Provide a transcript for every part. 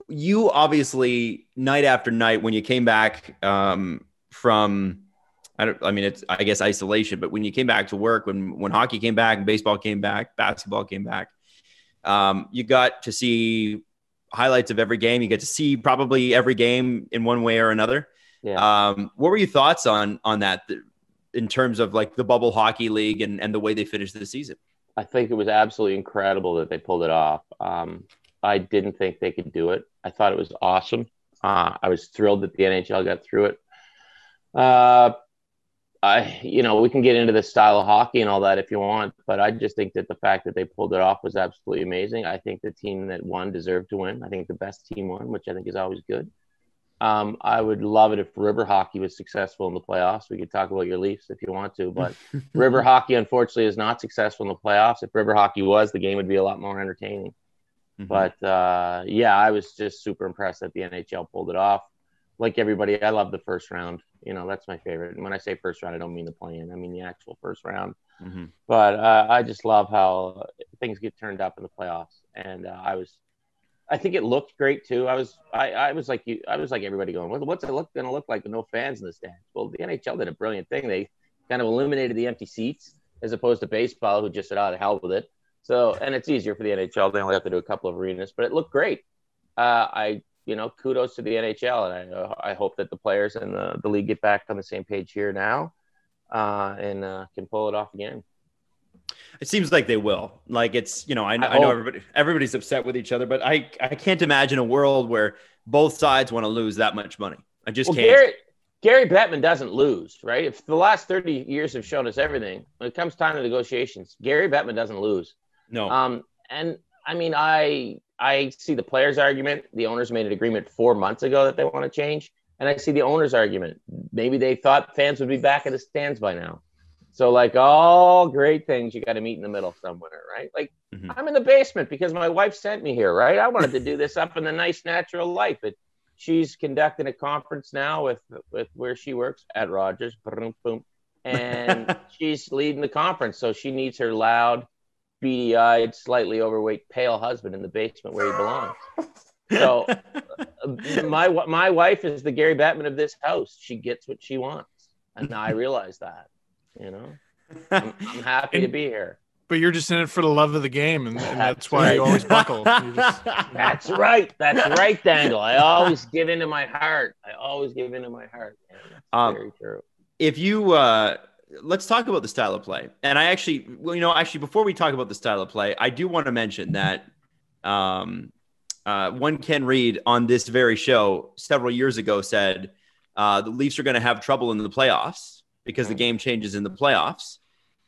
you obviously night after night when you came back from it's I guess isolation, but when you came back to work, when hockey came back and baseball came back, basketball came back, you got to see highlights of every game. You get to see probably every game in one way or another. Yeah. What were your thoughts on that in terms of like the Bubble Hockey League and the way they finished the season? I think it was absolutely incredible that they pulled it off. I didn't think they could do it. I thought it was awesome. I was thrilled that the NHL got through it. We can get into the style of hockey and all that if you want, but I just think that the fact that they pulled it off was absolutely amazing. I think the team that won deserved to win. I think the best team won, which I think is always good. I would love it if river hockey was successful in the playoffs. We could talk about your Leafs if you want to, but river hockey, unfortunately, is not successful in the playoffs. If river hockey was, the game would be a lot more entertaining. Mm-hmm. But I was just super impressed that the NHL pulled it off. Like everybody, I love the first round. That's my favorite. And when I say first round, I don't mean the play-in. I mean the actual first round. Mm-hmm. But I just love how things get turned up in the playoffs. And I think it looked great too. I was like you. I was like everybody going, what's it going to look like with no fans in the stands? Well, the NHL did a brilliant thing. They kind of eliminated the empty seats as opposed to baseball, who just said, "Oh, to hell with it." So, and it's easier for the NHL. They only have to do a couple of arenas, but it looked great. Kudos to the NHL, and I hope that the players and the league get back on the same page here now, and can pull it off again. It seems like they will. Like it's, I know everybody's upset with each other, but I can't imagine a world where both sides want to lose that much money. I just can't. Gary Bettman doesn't lose, right? If the last 30 years have shown us everything, when it comes time to negotiations, Gary Bettman doesn't lose. No. And I mean, I see the players' argument. The owners made an agreement 4 months ago that they want to change. And I see the owners' argument. Maybe they thought fans would be back in the stands by now. So like all great things, you got to meet in the middle somewhere, right? Like I'm in the basement because my wife sent me here, right? I wanted to do this up in the nice natural light, but she's conducting a conference now with where she works at Rogers, boom, boom, and she's leading the conference. So she needs her loud, beady-eyed, slightly overweight, pale husband in the basement where he belongs. So my wife is the Gary Bettman of this house. She gets what she wants, and I realize that. I'm happy to be here. But you're just in it for the love of the game, and that's why you always buckle. That's right, Dangle. I always give into my heart. Very true. If you let's talk about the style of play. And I actually, before we talk about the style of play, I do want to mention that one Ken Reid on this very show several years ago said the Leafs are going to have trouble in the playoffs because the game changes in the playoffs,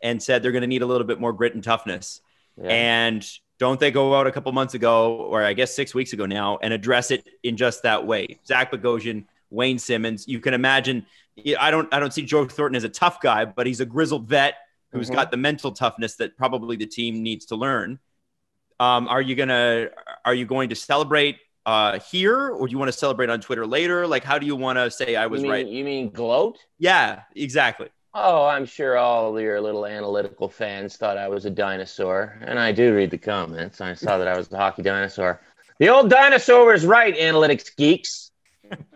and said they're going to need a little bit more grit and toughness. Yeah. And don't they go out a couple months ago, or I guess 6 weeks ago now, and address it in just that way? Zach Bogosian, Wayne Simmons. You can imagine. I don't see Joe Thornton as a tough guy, but he's a grizzled vet who's got the mental toughness that probably the team needs to learn. Are you going to celebrate here, or do you want to celebrate on Twitter later? Like, how do you want to say I was right? You mean gloat? Yeah, exactly. Oh, I'm sure all your little analytical fans thought I was a dinosaur, and I do read the comments. I saw that I was the hockey dinosaur. The old dinosaur was right, analytics geeks.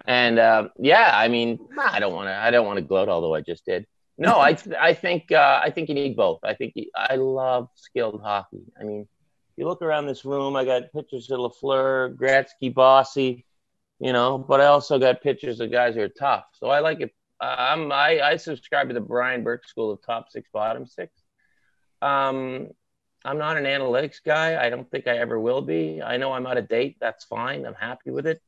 And I mean, I don't want to gloat, although I just did. No, I think you need both. I love skilled hockey. I mean, you look around this room, I got pictures of Lafleur, Gretzky, Bossy, but I also got pictures of guys who are tough. So I like it. I subscribe to the Brian Burke school of top six, bottom six. I'm not an analytics guy. I don't think I ever will be. I know I'm out of date. That's fine. I'm happy with it.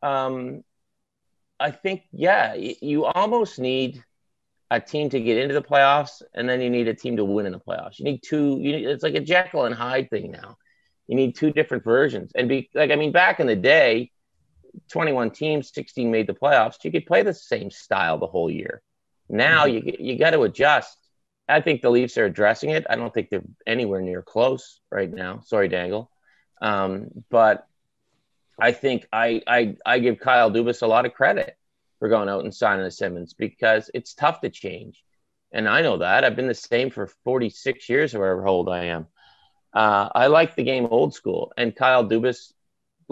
I think, you almost need a team to get into the playoffs, and then you need a team to win in the playoffs. You need two. It's like a Jekyll and Hyde thing now. You need two different versions. And back in the day, 21 teams, 16 made the playoffs. You could play the same style the whole year. Now you got to adjust. I think the Leafs are addressing it. I don't think they're anywhere near close right now. Sorry, Dangle. But I think I give Kyle Dubas a lot of credit for going out and signing a Simmons, because it's tough to change. And I know that. I've been the same for 46 years, however old I am. I like the game old school. And Kyle Dubas,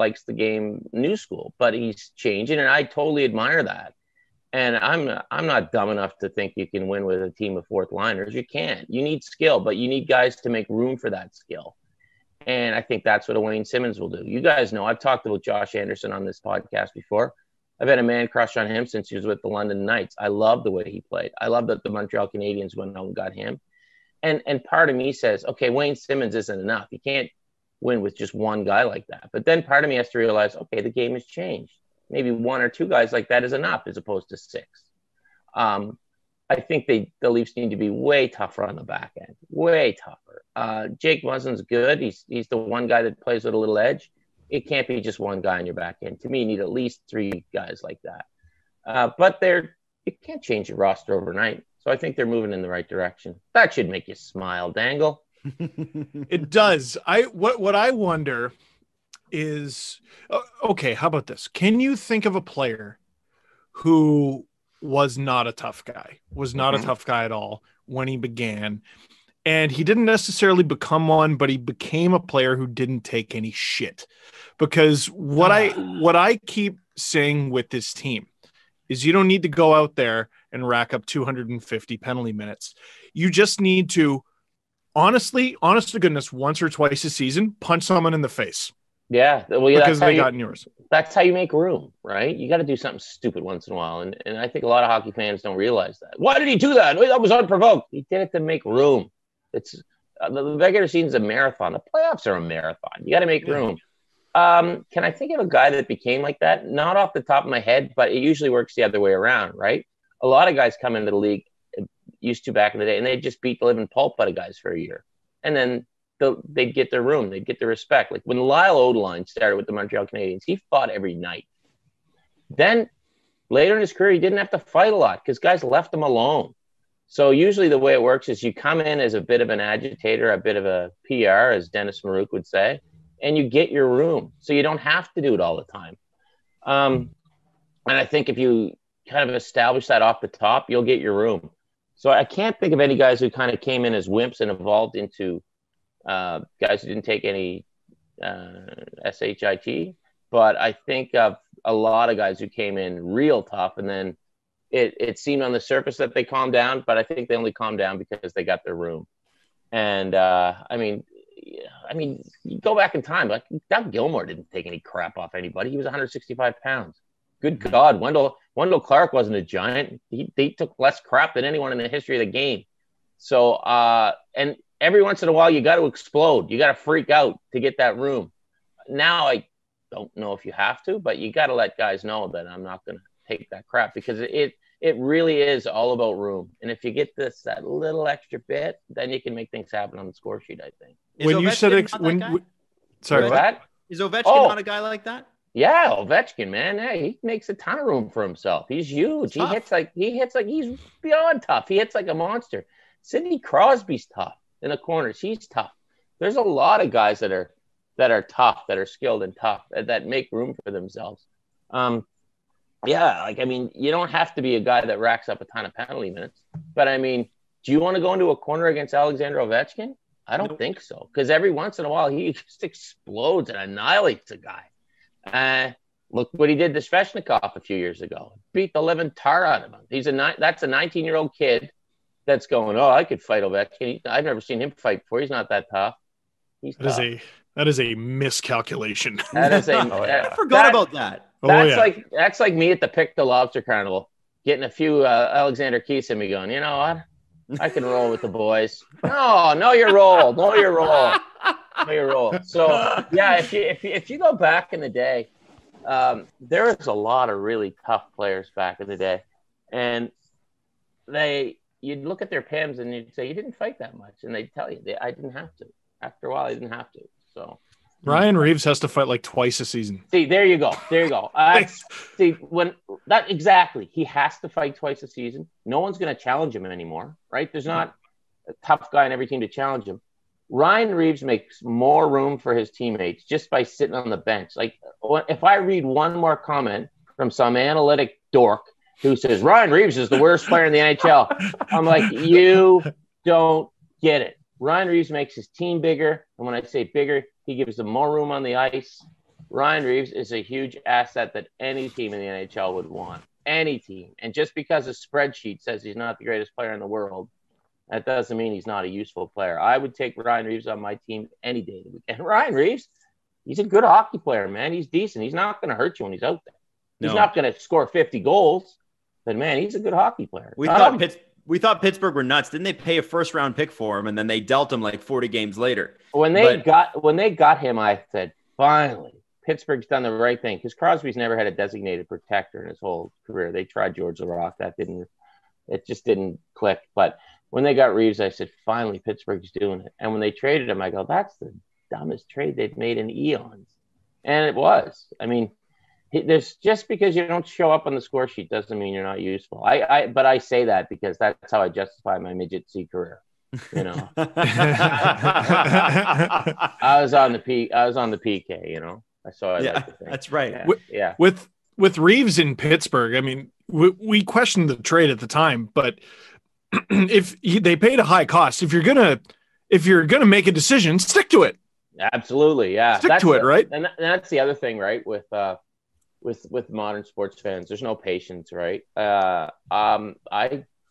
likes the game new school, but he's changing, and I totally admire that. And I'm not dumb enough to think you can win with a team of fourth liners. You can't. You need skill, but you need guys to make room for that skill. And I think that's what a Wayne Simmonds will do. You guys know I've talked about Josh Anderson on this podcast before. I've had a man crush on him since he was with the London Knights. I love the way he played. I love that the Montreal Canadiens went out and got him. And part of me says, okay, Wayne Simmonds isn't enough. You can't win with just one guy like that. But then part of me has to realize, okay, the game has changed. Maybe one or two guys like that is enough as opposed to six. I think the Leafs need to be way tougher on the back end, way tougher. Jake Muzzin's good. He's the one guy that plays with a little edge. It can't be just one guy on your back end. To me, you need at least three guys like that. But you can't change your roster overnight. So I think they're moving in the right direction. That should make you smile, Dangle. It does. What I wonder is, okay, how about this? Can you think of a player who was not a tough guy, was not a tough guy at all when he began, and he didn't necessarily become one, but he became a player who didn't take any shit? Because what I keep saying with this team is you don't need to go out there and rack up 250 penalty minutes. You just need to, honest to goodness, once or twice a season, punch someone in the face. Yeah. Well, because they got in yours. That's how you make room, right? You got to do something stupid once in a while. And I think a lot of hockey fans don't realize that. Why did he do that? That was unprovoked. He did it to make room. It's the regular season's a marathon. The playoffs are a marathon. You got to make room. Can I think of a guy that became like that? Not off the top of my head, but it usually works the other way around, right? A lot of guys come into the league, used to back in the day, and they just beat the living pulp out of guys for a year. And then they'd get their room. They'd get their respect. Like when Lyle Odeline started with the Montreal Canadiens, he fought every night. Then later in his career, he didn't have to fight a lot because guys left him alone. So usually the way it works is you come in as a bit of an agitator, a bit of a PR, as Dennis Marouk would say, and you get your room. So you don't have to do it all the time. And I think if you kind of establish that off the top, you'll get your room. So I can't think of any guys who kind of came in as wimps and evolved into guys who didn't take any SHIT. But I think of a lot of guys who came in real tough, and then it seemed on the surface that they calmed down, but I think they only calmed down because they got their room. And I mean, you go back in time, like Doug Gilmour didn't take any crap off anybody. He was 165 pounds. Good God, Wendell Clark wasn't a giant. He took less crap than anyone in the history of the game. So, and every once in a while, you got to explode. You got to freak out to get that room. Now, I don't know if you have to, but you got to let guys know that I'm not going to take that crap, because it really is all about room. And if you get that little extra bit, then you can make things happen on the score sheet, I think. Is Ovechkin not a guy like that? Yeah, Ovechkin, man. Yeah, he makes a ton of room for himself. He's huge. He hits like he's beyond tough. He hits like a monster. Sidney Crosby's tough in the corners. He's tough. There's a lot of guys that are tough, that are skilled and tough, that make room for themselves. Yeah, like, I mean, you don't have to be a guy that racks up a ton of penalty minutes. But I mean, do you want to go into a corner against Alexander Ovechkin? I don't think so, because every once in a while he just explodes and annihilates a guy. Look what he did to Svechnikov a few years ago. Beat the living tar out of him. That's a 19-year-old kid that's going, oh, I could fight Ovechkin. I've never seen him fight before. He's not that tough. He's tough. That is a miscalculation. That is I forgot about that. That's like me at the Pick the Lobster Carnival, getting a few Alexander Keiths in me going, you know what? I can roll with the boys. No, know your role. Know your role. Know your role. So yeah, if you go back in the day, there was a lot of really tough players back in the day, and you'd look at their PIMs and you'd say, you didn't fight that much, and they'd tell you, I didn't have to. After a while, I didn't have to. So Ryan Reeves has to fight like twice a season. See, there you go. Exactly. He has to fight twice a season. No one's going to challenge him anymore, right? There's not a tough guy in every team to challenge him. Ryan Reeves makes more room for his teammates just by sitting on the bench. Like, if I read one more comment from some analytic dork who says Ryan Reeves is the worst player in the NHL, I'm like, you don't get it. Ryan Reeves makes his team bigger, and when I say bigger, he gives them more room on the ice. Ryan Reeves is a huge asset that any team in the NHL would want. Any team. And just because a spreadsheet says he's not the greatest player in the world, that doesn't mean he's not a useful player. I would take Ryan Reeves on my team any day. And Ryan Reeves, he's a good hockey player, man. He's decent. He's not going to hurt you when he's out there. He's not going to score 50 goals, but, man, he's a good hockey player. We thought Pittsburgh were nuts. Didn't they pay a first-round pick for him, and then they dealt him like 40 games later? When they got him, I said, finally, Pittsburgh's done the right thing, because Crosby's never had a designated protector in his whole career. They tried George Laraque. It just didn't click. But when they got Reeves, I said, finally, Pittsburgh's doing it. And when they traded him, I go, that's the dumbest trade they've made in eons. And it was. I mean, there's just because you don't show up on the score sheet doesn't mean you're not useful. But I say that because that's how I justify my midget C career. You know, I was on the PK. You know, so I like to think. That's right. Yeah. With Reeves in Pittsburgh, I mean, we questioned the trade at the time, but if they paid a high cost, if you're gonna make a decision, stick to it. Absolutely, yeah. Stick to it, right? And that's the other thing, right? With modern sports fans, there's no patience, right?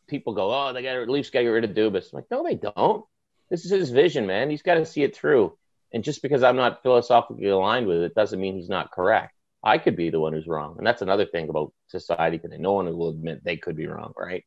People go, oh, they got to at least get rid of Dubas. I'm like, no, they don't. This is his vision, man. He's got to see it through. And just because I'm not philosophically aligned with it doesn't mean he's not correct. I could be the one who's wrong, and that's another thing about society today. No one will admit they could be wrong, right?